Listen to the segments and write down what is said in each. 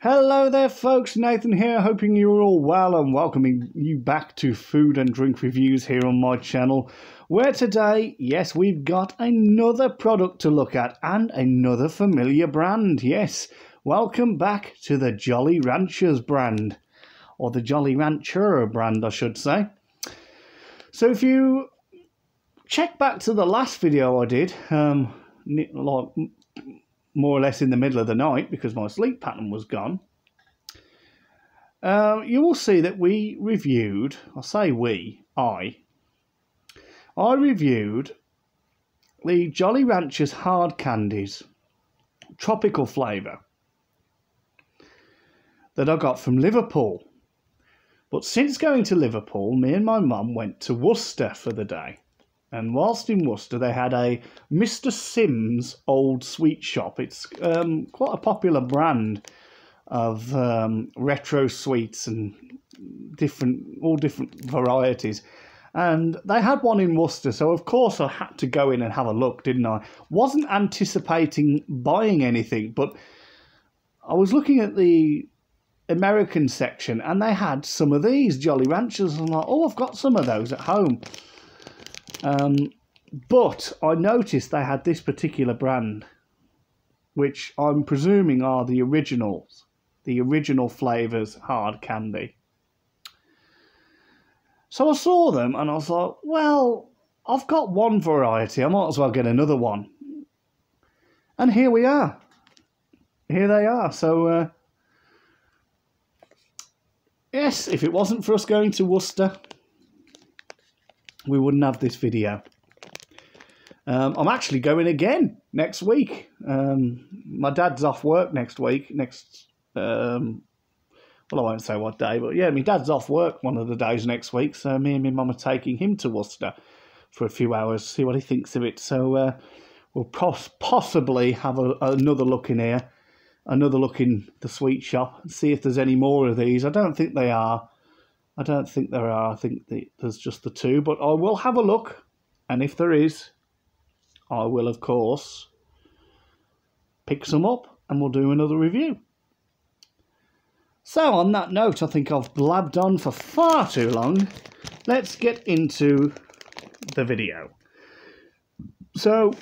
Hello there folks, Nathan here, hoping you're all well and welcoming you back to Food and Drink Reviews here on my channel, where today, yes, we've got another product to look at and another familiar brand. Yes, welcome back to the Jolly Ranchers brand, or the Jolly Rancher brand I should say. So if you check back to the last video I did, like more or less in the middle of the night because my sleep pattern was gone, you will see that we reviewed, I reviewed the Jolly Ranchers hard candies, tropical flavour, that I got from Liverpool. But since going to Liverpool, me and my mum went to Worcester for the day. And whilst in Worcester, they had a Mr. Sim's old sweet shop. It's quite a popular brand of retro sweets and all different varieties. And they had one in Worcester, so of course I had to go in and have a look, didn't I? Wasn't anticipating buying anything, but I was looking at the American section and they had some of these Jolly Ranchers. I'm like, oh, I've got some of those at home. But I noticed they had this particular brand, which I'm presuming are the originals, the original flavours hard candy. So I saw them and I was like, well, I've got one variety, I might as well get another one. And here we are. Here they are. So, yes, if it wasn't for us going to Worcester, we wouldn't have this video. I'm actually going again next week. My dad's off work next week. Well, I won't say what day, but yeah, my dad's off work one of the days next week. So me and my mum are taking him to Worcester for a few hours, see what he thinks of it. So we'll possibly have another look in here, another look in the sweet shop, and see if there's any more of these. I don't think they are. I don't think there are. I think there's just the two, but I will have a look, and if there is, I will, of course, pick some up and we'll do another review. So, on that note, I think I've blabbed on for far too long. Let's get into the video. So,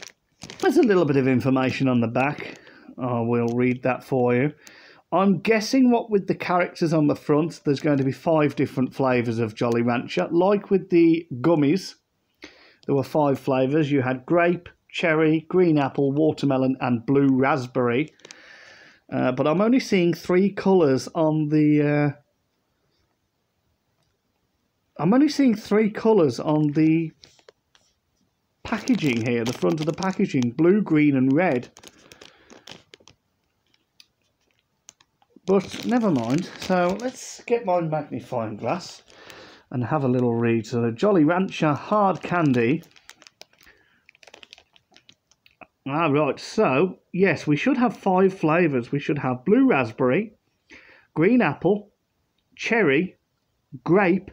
there's a little bit of information on the back. I will read that for you. I'm guessing what with the characters on the front, there's going to be 5 different flavours of Jolly Rancher. Like with the gummies, there were 5 flavours. You had grape, cherry, green apple, watermelon and blue raspberry. But I'm only seeing 3 colours on the... packaging here, the front of the packaging. Blue, green and red. But never mind, so let's get my magnifying glass and have a little read. So the Jolly Rancher hard candy. Right, so yes, we should have 5 flavours. We should have blue raspberry, green apple, cherry, grape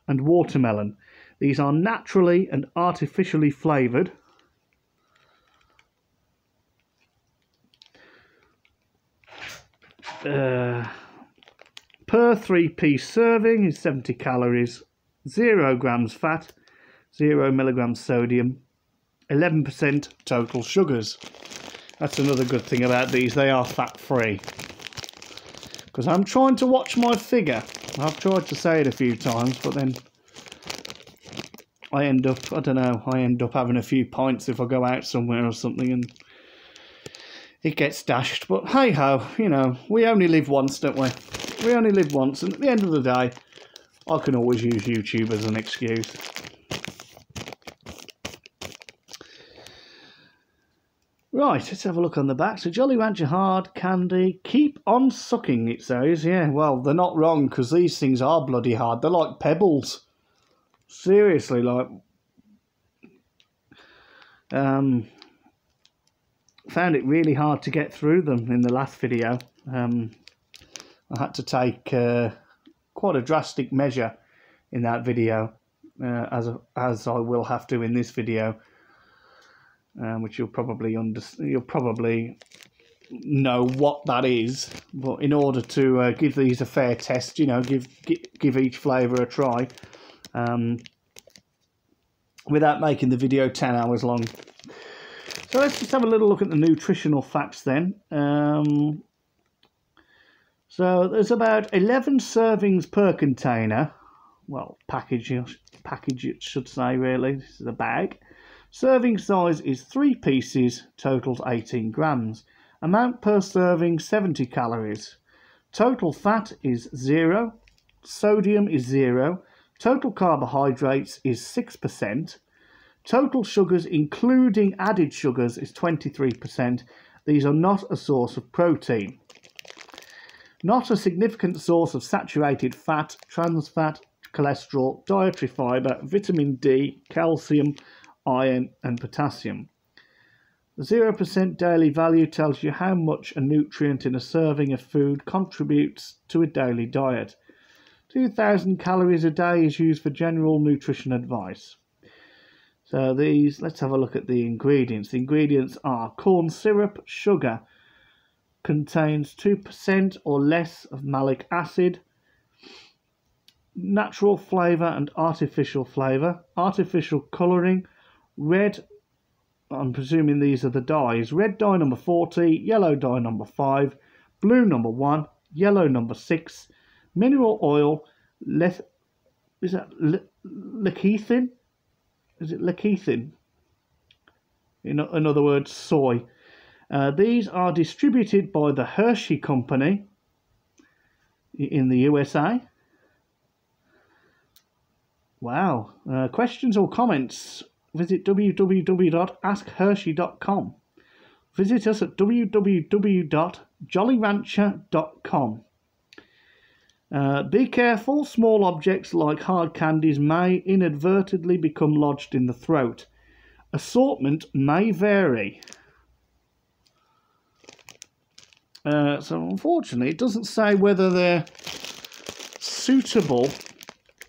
and watermelon. These are naturally and artificially flavoured. Per 3-piece serving is 70 calories, 0 grams fat, 0 milligrams sodium, 11% total sugars. That's another good thing about these, they are fat-free. Because I'm trying to watch my figure. I've tried to say it a few times, but then I end up, I don't know, I end up having a few pints if I go out somewhere or something and it gets dashed. But hey-ho, you know, we only live once, don't we? We only live once, and at the end of the day, I can always use YouTube as an excuse. Right, let's have a look on the back. So, Jolly Rancher hard candy, keep on sucking, it says. Yeah, well, they're not wrong, because these things are bloody hard. They're like pebbles. Seriously, like... found it really hard to get through them in the last video. I had to take quite a drastic measure in that video, as I will have to in this video, which you'll probably know what that is, but in order to give these a fair test, you know, give each flavour a try, without making the video 10 hours long. So let's just have a little look at the nutritional facts then. So there's about 11 servings per container. Well, package it should say, really. This is a bag. Serving size is 3 pieces, totals 18 grams. Amount per serving 70 calories. Total fat is 0. Sodium is 0. Total carbohydrates is 6%. Total sugars, including added sugars, is 23%. These are not a source of protein. Not a significant source of saturated fat, trans fat, cholesterol, dietary fibre, vitamin D, calcium, iron and potassium. The 0% daily value tells you how much a nutrient in a serving of food contributes to a daily diet. 2,000 calories a day is used for general nutrition advice. So these, let's have a look at the ingredients. The ingredients are corn syrup, sugar, contains 2% or less of malic acid, natural flavour and artificial flavour, artificial colouring, red, I'm presuming these are the dyes, red dye number 40, yellow dye number 5, blue number 1, yellow number 6, mineral oil, is that lecithin? Is it lecithin? In other words, soy. These are distributed by the Hershey Company in the USA. Wow. Questions or comments? Visit www.askhershey.com. Visit us at www.jollyrancher.com. Be careful, small objects like hard candies may inadvertently become lodged in the throat. Assortment may vary. So unfortunately it doesn't say whether they're suitable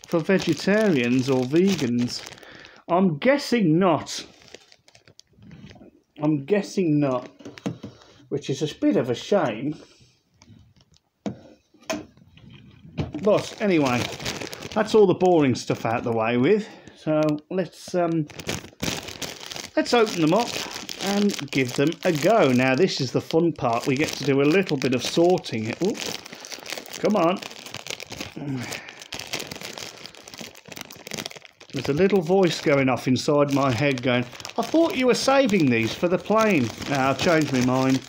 for vegetarians or vegans. I'm guessing not. Which is a bit of a shame. But anyway, that's all the boring stuff out the way with. So let's open them up and give them a go. Now this is the fun part. We get to do a little bit of sorting. Ooh, come on. There's a little voice going off inside my head going, I thought you were saving these for the plane. Now I've changed my mind.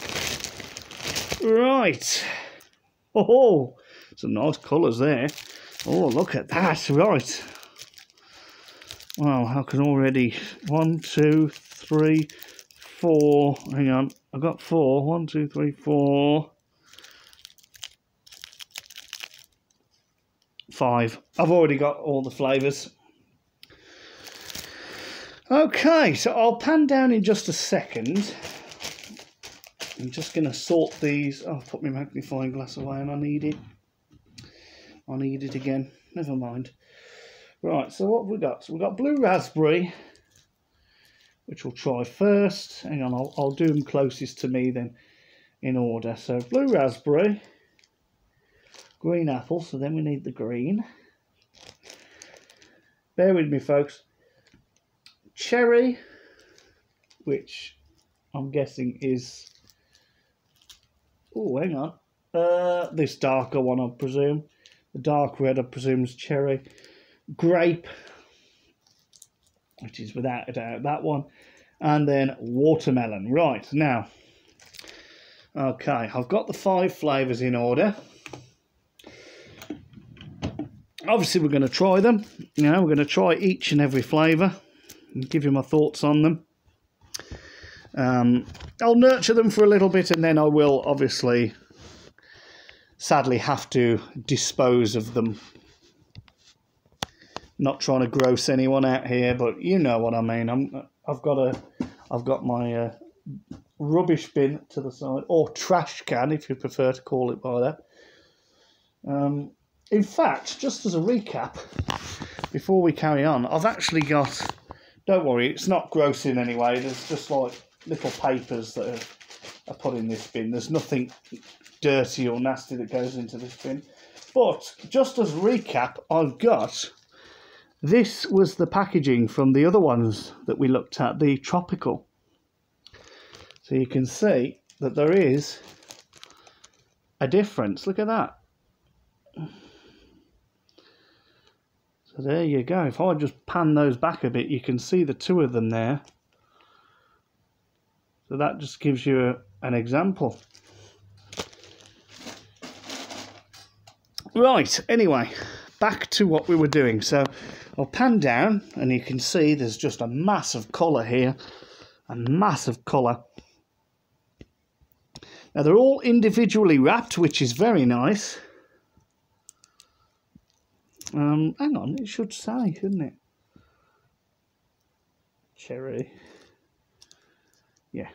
Right. Oh, some nice colours there. Oh, look at that. Right. Well, I can already... 1, 2, 3, 4. Hang on. I've got 4. 1, 2, 3, 4. 5. I've already got all the flavours. Okay, so I'll pan down in just a second. I'm just going to sort these. Oh, I'll put my magnifying glass away and I need it. I need it again. Never mind. Right, so what have we got? So we've got blue raspberry, which we'll try first. Hang on, I'll do them closest to me then in order. So blue raspberry, green apple, so then we need the green. Bear with me, folks. Cherry, which I'm guessing is... Oh, hang on. This darker one, I presume. The dark red, I presume, is cherry. Grape, which is without a doubt that one. And then watermelon. Right, now. Okay, I've got the 5 flavours in order. Obviously, we're going to try them. You know, we're going to try each and every flavour and give you my thoughts on them. I'll nurture them for a little bit and then I will obviously sadly have to dispose of them. Not trying to gross anyone out here, but you know what I mean. I've got my rubbish bin to the side, or trash can if you prefer to call it by that. In fact, just as a recap, before we carry on, I've actually got, don't worry, it's not gross in any way, there's just like little papers that are put in this bin. There's nothing dirty or nasty that goes into this bin. But just as recap, I've got, this was the packaging from the other ones that we looked at, the tropical. So you can see that there is a difference. Look at that. So there you go. If I just pan those back a bit, you can see the two of them there. So that just gives you an example. Right, anyway, back to what we were doing. So I'll pan down and you can see there's just a mass of colour here. A mass of colour. Now they're all individually wrapped, which is very nice. Hang on, it should say, shouldn't it? Cherry. Yeah.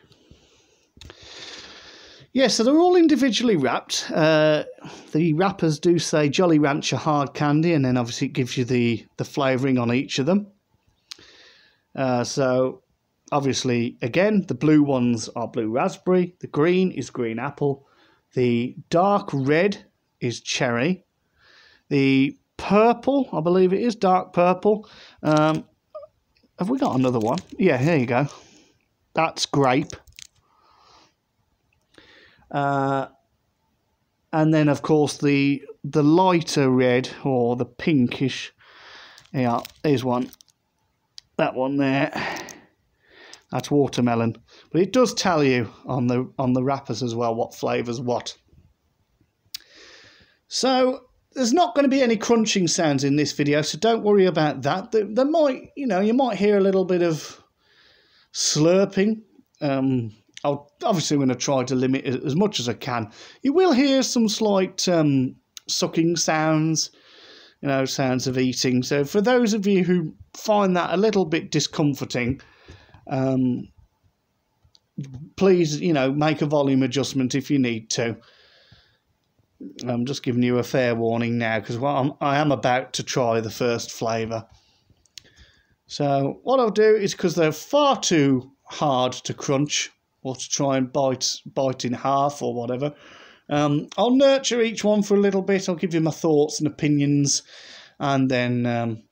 Yeah, so they're all individually wrapped. The wrappers do say Jolly Rancher hard candy, and then obviously it gives you the flavouring on each of them. So obviously, again, the blue ones are blue raspberry, the green is green apple, the dark red is cherry, the purple, I believe it is dark purple. Have we got another one? Yeah, here you go. That's grape. And then, of course, the lighter red or the pinkish. Yeah, here's one. That one there. That's watermelon. But it does tell you on the wrappers as well what flavours what. So there's not going to be any crunching sounds in this video, so don't worry about that. There might, you might hear a little bit of slurping. I'll obviously going to try to limit it as much as I can. You will hear some slight sucking sounds, sounds of eating. So for those of you who find that a little bit discomforting, please, make a volume adjustment if you need to. I'm just giving you a fair warning now because I am about to try the first flavour. So what I'll do is, because they're far too hard to crunch or to try and bite in half or whatever, I'll nurture each one for a little bit. I'll give you my thoughts and opinions, and then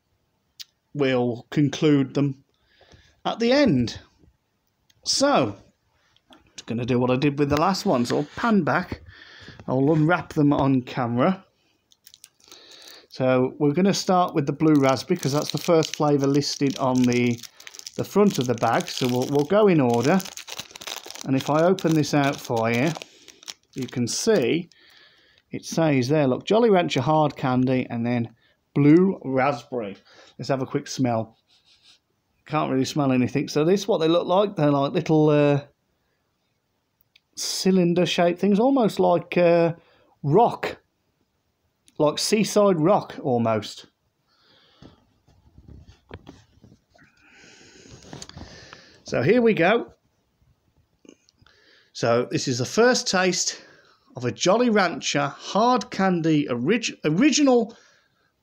we'll conclude them at the end. So I'm just going to do what I did with the last one. So I'll pan back. I'll unwrap them on camera. So we're going to start with the blue raspberry because that's the first flavour listed on the front of the bag. So we'll go in order. And if I open this out for you, you can see it says there, look, Jolly Rancher hard candy and then blue raspberry. Let's have a quick smell. Can't really smell anything. So this is what they look like. They're like little cylinder-shaped things, almost like rock. Like seaside rock, almost. So here we go. So this is the first taste of a Jolly Rancher hard candy original.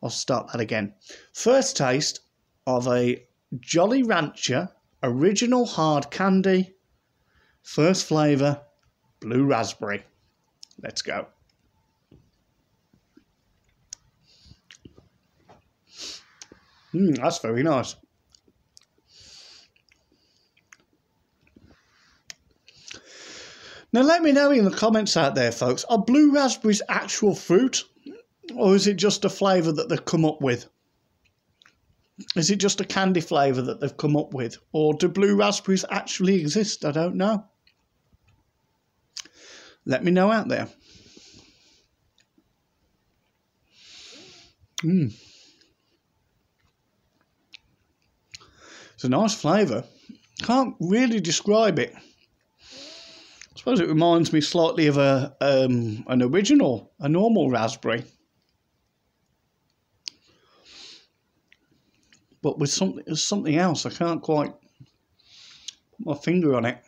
I'll start that again. First taste of a Jolly Rancher original hard candy. First flavour, blue raspberry. Let's go. That's very nice. Now let me know in the comments out there, folks, are blue raspberries actual fruit, or is it just a flavour that they've come up with? Is it just a candy flavour that they've come up with, or do blue raspberries actually exist? I don't know. Let me know out there. It's a nice flavour. Can't really describe it. I suppose it reminds me slightly of an normal raspberry, but with something else. I can't quite put my finger on it.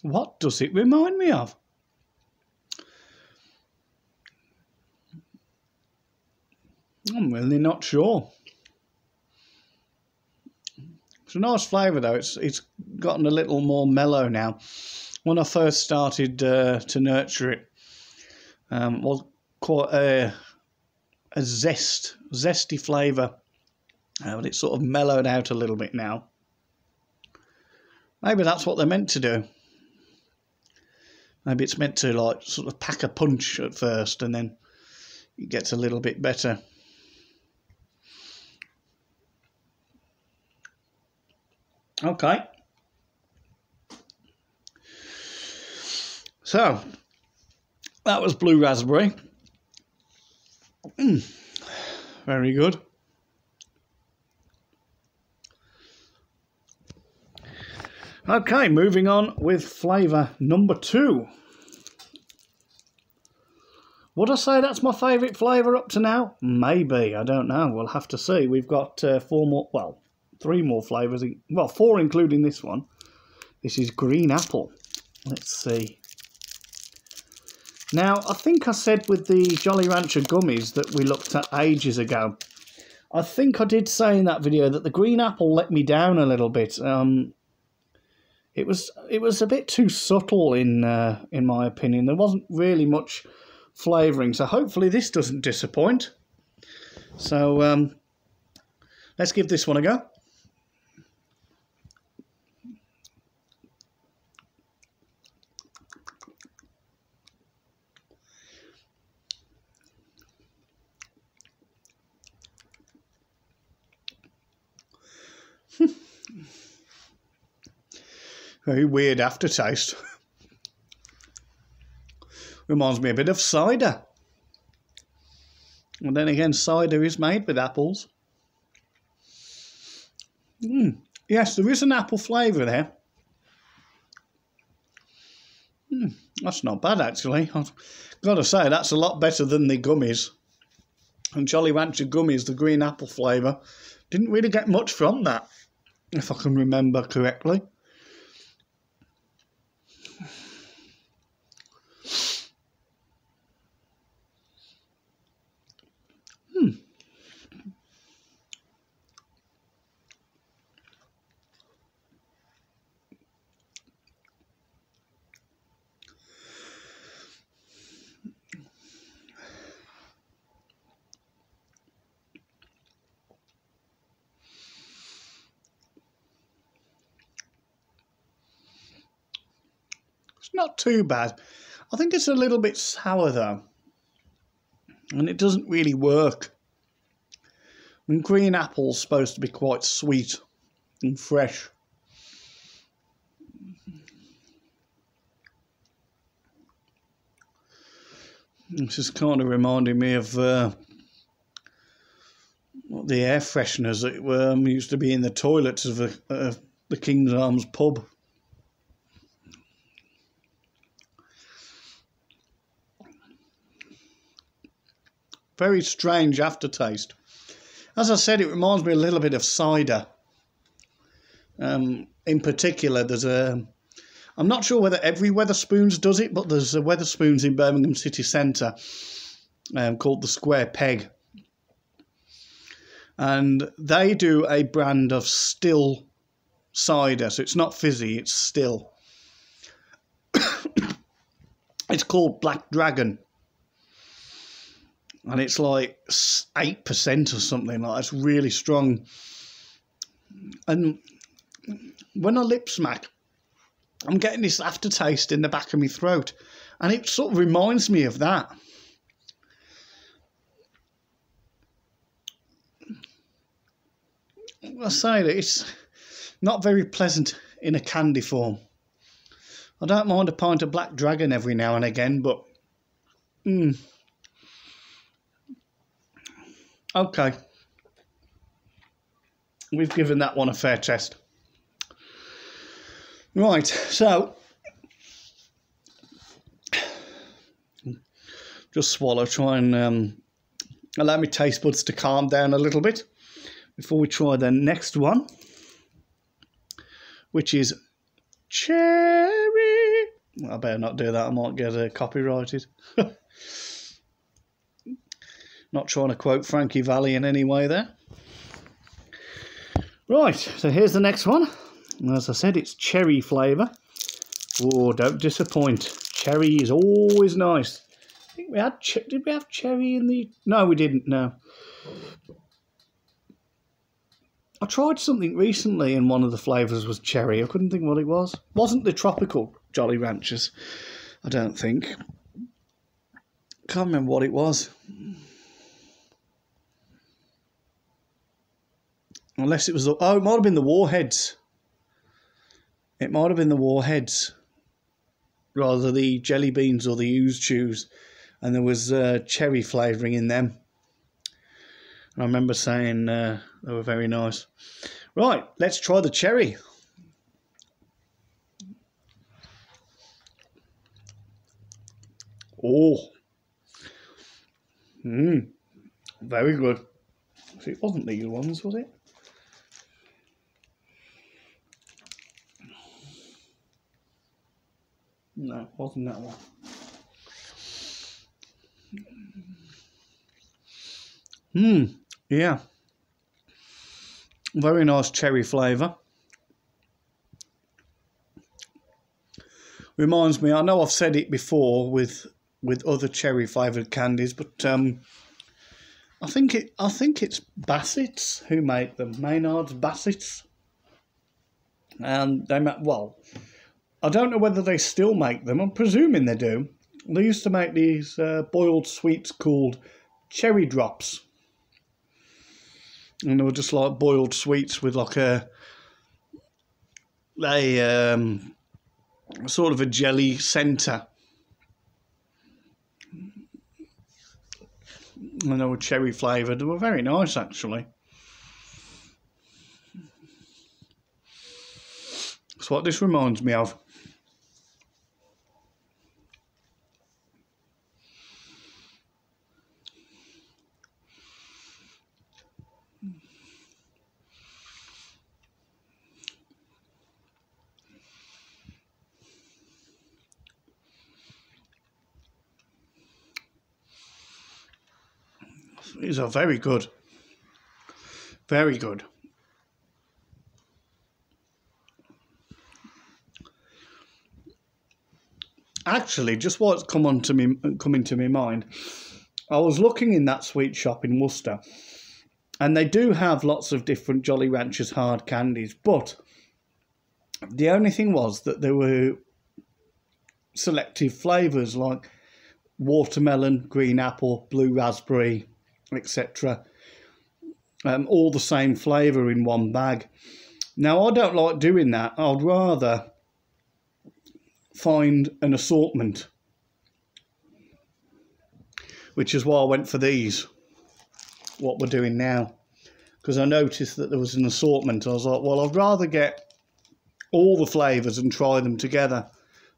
What does it remind me of? I'm really not sure. It's a nice flavour though. It's gotten a little more mellow now. When I first started to nurture it, was quite a zesty flavour, but it's sort of mellowed out a little bit now. Maybe that's what they're meant to do. Maybe it's meant to like sort of pack a punch at first, and then it gets a little bit better. Okay. So, that was blue raspberry. Very good. Okay, moving on with flavour number 2. Would I say that's my favourite flavour up to now? Maybe, I don't know. We'll have to see. We've got 4 more, well, 3 more flavours. Well, 4 including this one. This is green apple. Let's see. Now, I think I said with the Jolly Rancher gummies that we looked at ages ago, I think I did say in that video that the green apple let me down a little bit. It was a bit too subtle in my opinion. There wasn't really much flavouring, so hopefully this doesn't disappoint. So let's give this one a go. Very weird aftertaste. Reminds me a bit of cider. And then again, cider is made with apples. Yes, there is an apple flavour there. That's not bad, actually. I've got to say, that's a lot better than the gummies. And Jolly Rancher gummies, the green apple flavour, didn't really get much from that, if I can remember correctly. It's not too bad. I think it's a little bit sour though, and it doesn't really work. And green apple's supposed to be quite sweet and fresh. This is kind of reminding me of the air fresheners that used to be in the toilets of the King's Arms pub. Very strange aftertaste. As I said, it reminds me a little bit of cider. In particular, there's I'm not sure whether every Wetherspoons does it, but there's a Wetherspoons in Birmingham city centre called the Square Peg. And they do a brand of still cider, so it's not fizzy, it's still. It's called Black Dragon. And it's like 8% or something like that. It's really strong. And when I lip smack, I'm getting this aftertaste in the back of my throat. And it sort of reminds me of that. I say that it's not very pleasant in a candy form. I don't mind a pint of Black Dragon every now and again, but... Okay, we've given that one a fair test. Right, so just swallow, try and allow my taste buds to calm down a little bit before we try the next one, which is cherry. I better not do that. I might get copyrighted. Not trying to quote Frankie Valli in any way there. Right, so here's the next one. And as I said, it's cherry flavour. Oh, don't disappoint. Cherry is always nice. I think we had... Did we have cherry in the... No, we didn't, no. I tried something recently and one of the flavours was cherry. I couldn't think what it was. Wasn't the tropical Jolly Ranchers, I don't think. Can't remember what it was. Unless it was the... Oh, it might have been the Warheads. It might have been the Warheads. Rather the jelly beans or the ooze chews. And there was cherry flavouring in them. And I remember saying they were very nice. Right, let's try the cherry. Oh. Very good. So it wasn't these ones, was it? No, it wasn't that one. Yeah. Very nice cherry flavour. Reminds me, I know I've said it before with other cherry flavoured candies, but I think it's Bassett's who make them. Maynard's Bassett's. And they make, well, I don't know whether they still make them. I'm presuming they do. They used to make these boiled sweets called cherry drops. And they were just like boiled sweets with like a sort of a jelly centre. And they were cherry flavoured. They were very nice, actually. That's what this reminds me of. These are very good. Very good. Actually, just what's come into my mind, I was looking in that sweet shop in Worcester, and they do have lots of different Jolly Ranchers hard candies, but the only thing was that there were selective flavours like watermelon, green apple, blue raspberry, etc. All the same flavour in one bag. Now, I don't like doing that. I'd rather find an assortment, which is why I went for these, what we're doing now, because I noticed that there was an assortment. I was like, well, I'd rather get all the flavours and try them together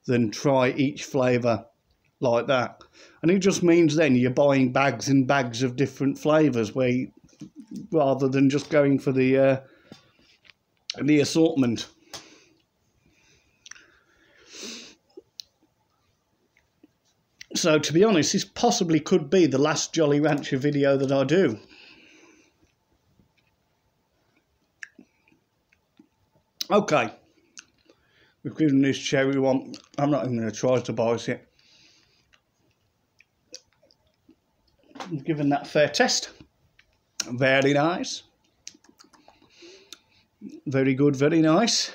than try each flavour like that. And it just means then you're buying bags and bags of different flavours, rather than just going for the assortment. So, to be honest, this possibly could be the last Jolly Rancher video that I do. Okay. We've given this cherry one. I'm not even going to try to bite it. I've given that a fair test. Very nice. Very good, very nice.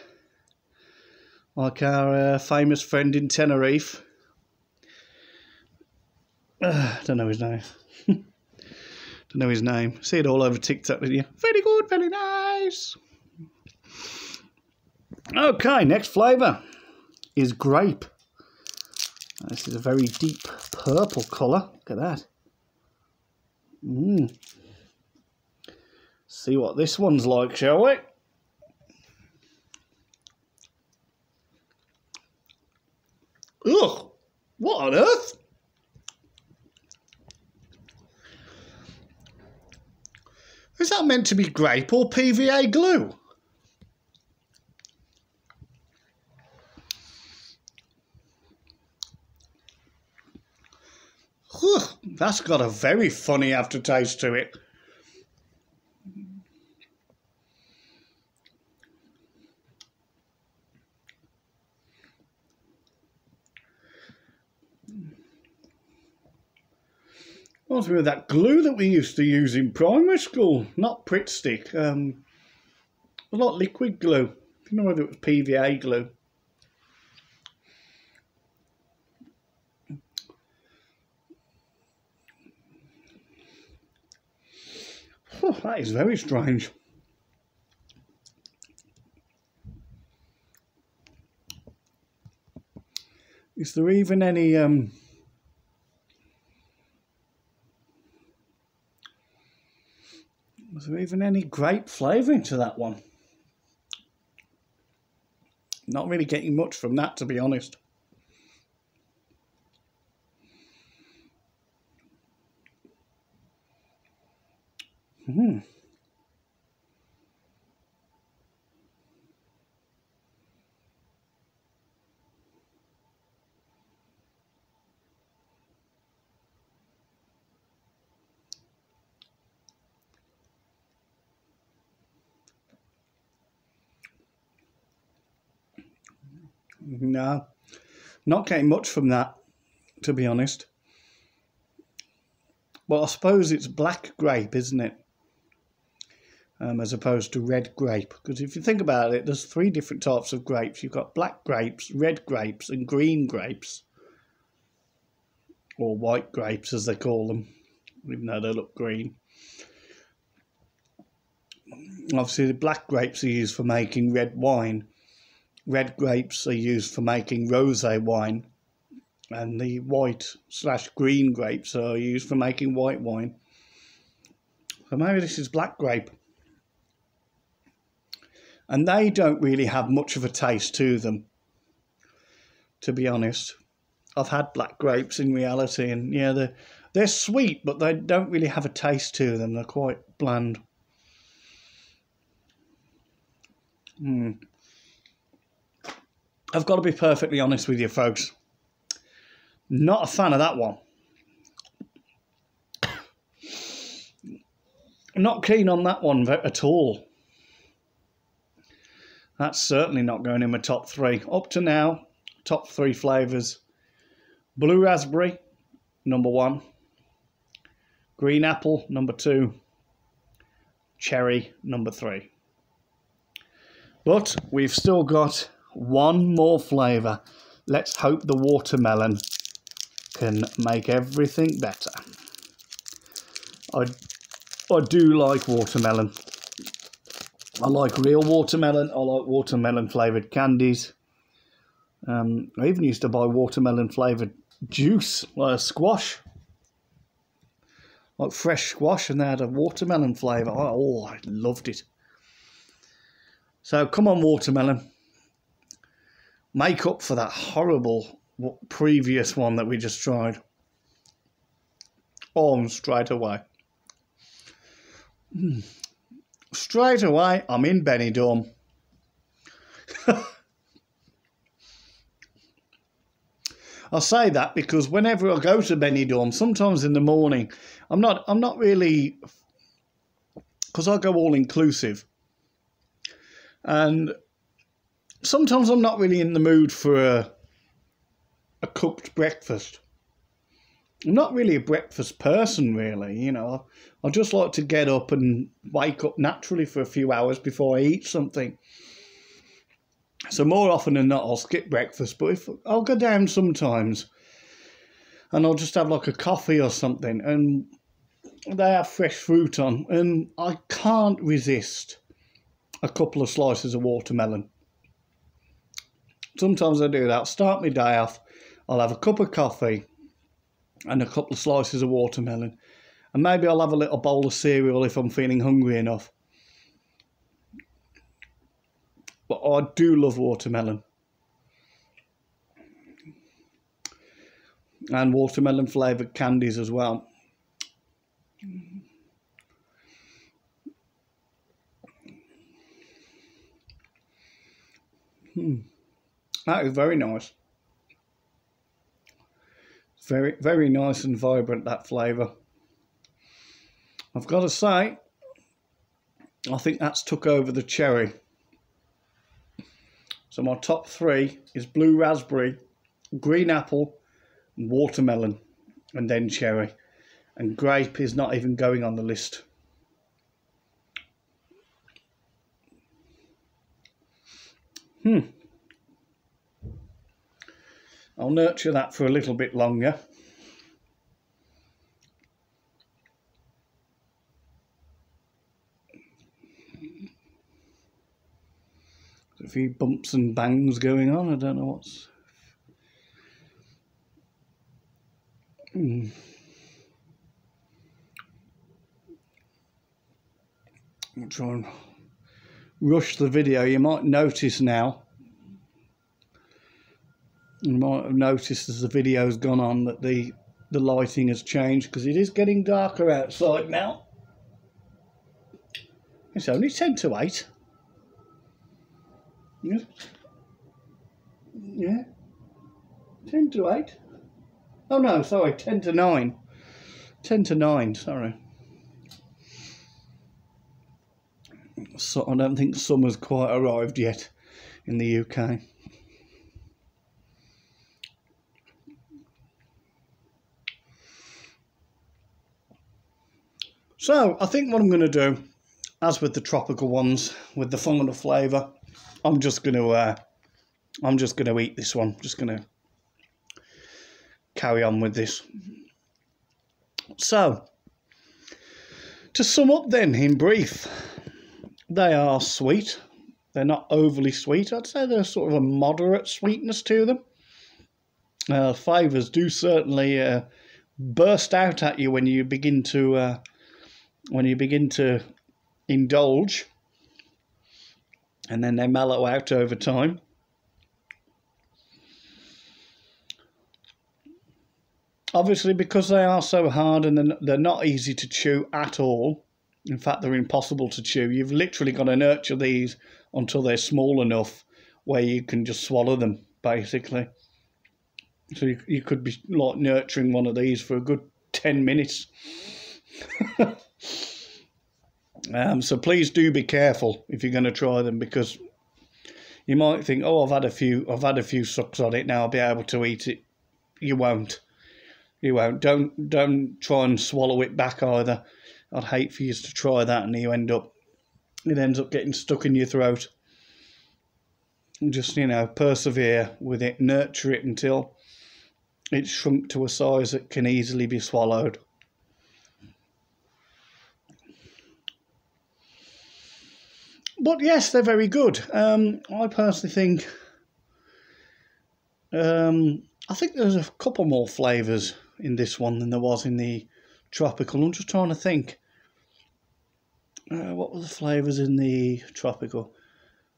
Like our famous friend in Tenerife. Don't know his name. Don't know his name. See it all over TikTok, didn't you? Very good, very nice. Okay, next flavour is grape. This is a very deep purple colour. Look at that. See what this one's like, shall we? Ugh! What on earth? Is that meant to be grape or PVA glue? That's got a very funny aftertaste to it. Reminds me of that glue that we used to use in primary school. Not Pritt Stick. A lot of liquid glue. I don't know whether it was PVA glue. Oh, that is very strange. Is there even any was there even any grape flavouring to that one? Not really getting much from that, to be honest. No, not getting much from that, to be honest. Well, I suppose it's black grape, isn't it? As opposed to red grape. Because if you think about it, there's 3 different types of grapes. You've got black grapes, red grapes, and green grapes. Or white grapes, as they call them, even though they look green. Obviously, the black grapes are used for making red wine. Red grapes are used for making rosé wine, and the white/green grapes are used for making white wine. So maybe this is black grape. And they don't really have much of a taste to them, to be honest. I've had black grapes in reality, and yeah, they're sweet, but they don't really have a taste to them. They're quite bland. I've got to be perfectly honest with you, folks. Not a fan of that one. I'm not keen on that one at all. That's certainly not going in my top 3. Up to now, top 3 flavours. Blue raspberry, number 1. Green apple, number 2. Cherry, number 3. But we've still got one more flavour. Let's hope the watermelon can make everything better. I do like watermelon. I like real watermelon. I like watermelon flavoured candies. I even used to buy watermelon flavoured juice, like a squash. Like fresh squash, and they had a watermelon flavour. Oh, I loved it. So come on, watermelon. Make up for that horrible previous one that we just tried. Oh, straight away. Straight away, I'm in Benidorm. I say that because whenever I go to Benidorm, sometimes in the morning, I'm not really, because I go all inclusive, and sometimes I'm not really in the mood for a cooked breakfast. I'm not really a breakfast person, really. You know, I just like to get up and wake up naturally for a few hours before I eat something. So more often than not, I'll skip breakfast. But if I'll go down sometimes, and I'll just have like a coffee or something, and they have fresh fruit on, and I can't resist a couple of slices of watermelon. Sometimes I do that. I'll start my day off. I'll have a cup of coffee and a couple of slices of watermelon. And maybe I'll have a little bowl of cereal if I'm feeling hungry enough. But I do love watermelon. And watermelon flavoured candies as well. That is very nice. Very, very nice and vibrant, that flavour. I've got to say, I think that's took over the cherry. So my top three is blue raspberry, green apple, and watermelon, and then cherry. And grape is not even going on the list. I'll nurture that for a little bit longer. A few bumps and bangs going on. I don't know what's... I'll try and rush the video. You might notice now, you might have noticed as the video's gone on that the lighting has changed, because it is getting darker outside now. It's only 10 to 8. Yeah. 10 to 8. Oh no, sorry, 10 to 9. 10 to 9, sorry. So I don't think summer's quite arrived yet in the UK. So I think what I'm going to do, as with the tropical ones, with the fungal flavour, I'm just going to eat this one. Just going to carry on with this. So, to sum up then, in brief, they are sweet. They're not overly sweet. I'd say they're sort of a moderate sweetness to them. Flavours do certainly burst out at you when you begin to indulge, and then they mellow out over time. Obviously, because they are so hard and they're not easy to chew at all. In fact, they're impossible to chew. You've literally got to nurture these until they're small enough where you can just swallow them, basically. So you could be like nurturing one of these for a good 10 minutes. So please do be careful if you're going to try them, because you might think, oh, I've had a few sucks on it, now I'll be able to eat it. You won't. You won't. Don't try and swallow it back either. I'd hate for you to try that and it ends up getting stuck in your throat. Just, persevere with it, nurture it until it's shrunk to a size that can easily be swallowed. But yes, they're very good. I personally think, I think there's a couple more flavours in this one than there was in the tropical. I'm just trying to think. What were the flavours in the tropical?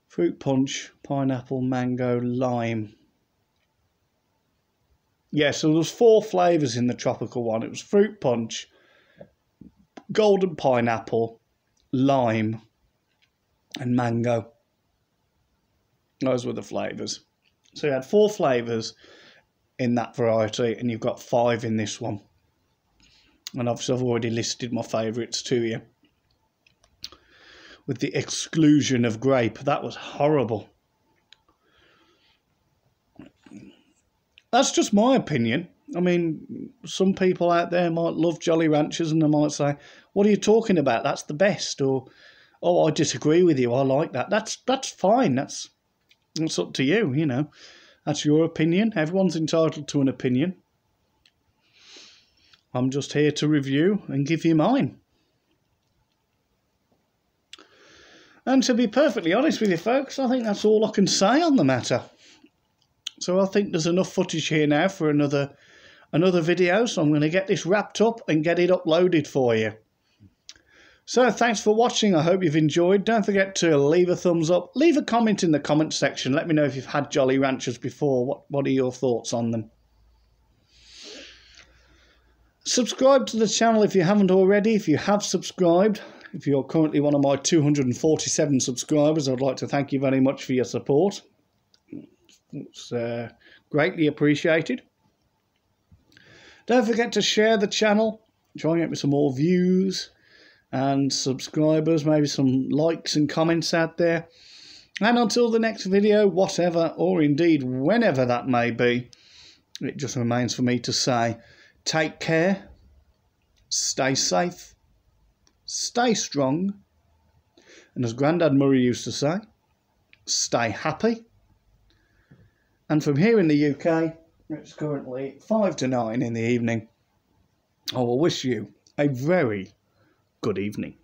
Fruit punch, pineapple, mango, lime. Yeah, so there was 4 flavours in the tropical one. It was fruit punch, golden pineapple, lime, and mango. Those were the flavours. So you had 4 flavours in that variety, and you've got 5 in this one. And obviously I've already listed my favourites to you, with the exclusion of grape. That was horrible. That's just my opinion. I mean, some people out there might love Jolly Ranchers and they might say, what are you talking about? That's the best. Or, oh, I disagree with you. I like that. That's fine. That's up to you, That's your opinion. Everyone's entitled to an opinion. I'm just here to review and give you mine. And to be perfectly honest with you, folks, I think that's all I can say on the matter. So I think there's enough footage here now for another video. So I'm going to get this wrapped up and get it uploaded for you. So thanks for watching. I hope you've enjoyed. Don't forget to leave a thumbs up. Leave a comment in the comment section. Let me know if you've had Jolly Ranchers before. What are your thoughts on them? Subscribe to the channel if you haven't already. If you have subscribed, if you're currently one of my 247 subscribers, I'd like to thank you very much for your support. It's greatly appreciated. Don't forget to share the channel. Try and get me some more views and subscribers, maybe some likes and comments out there. And until the next video, whatever or indeed whenever that may be, it just remains for me to say, take care, stay safe, stay strong, and as Grandad Murray used to say, stay happy. And from here in the UK, it's currently 5 to 9 in the evening. I will wish you a very good evening.